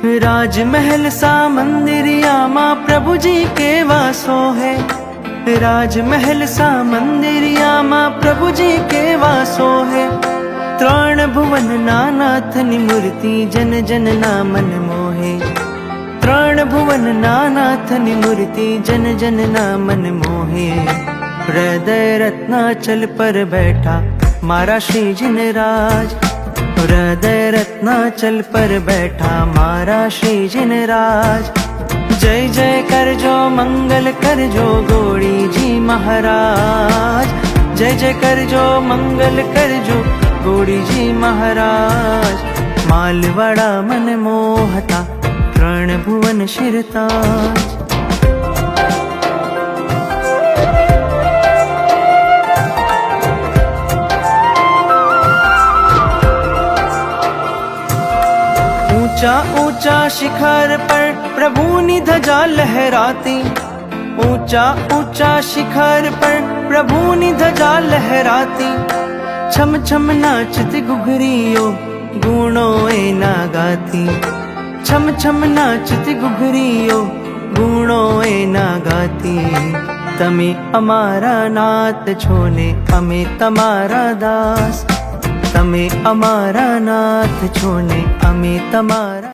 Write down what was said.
राजमहल सा मंदिरियाમાં પ્રભુજી કેવા સોહે। राजमहल सा मंदिरियाમાં પ્રભુજી કેવા સોહે। ત્રણ ભુવનના નાથની મૂર્તિ જન જનના મન મોહે। ત્રણ ભુવનના નાથની મૂર્તિ જન જનના મન મોહે। હૃદય રત્નાચલ પર બેઠા મારા શ્રીજીને રાજ। हृदय रत्नाचल पर बैठा मारा श्रीजिन राज। जय जय करजो मंगल करजो गोड़ी जी महाराज। जय जय करजो मंगल करजो गोड़ी जी महाराज। मालवाड़ा मन मोहता त्रण भुवन शिरताज। ऊंचा ऊंचा शिखर पर प्रभुनी ध्वजा लहराती। ऊंचा ऊंचा शिखर पर प्रभुनी ध्वजा लहराती। छम छम नाचती घुघरियो गुणो एना गाती। छम छम नाचती घुघरियो गुणो एना गाती। तमे अमारा नाथ छोने अमे तमारा दास। तमे अमारा नाथ छोने अमे तमारा।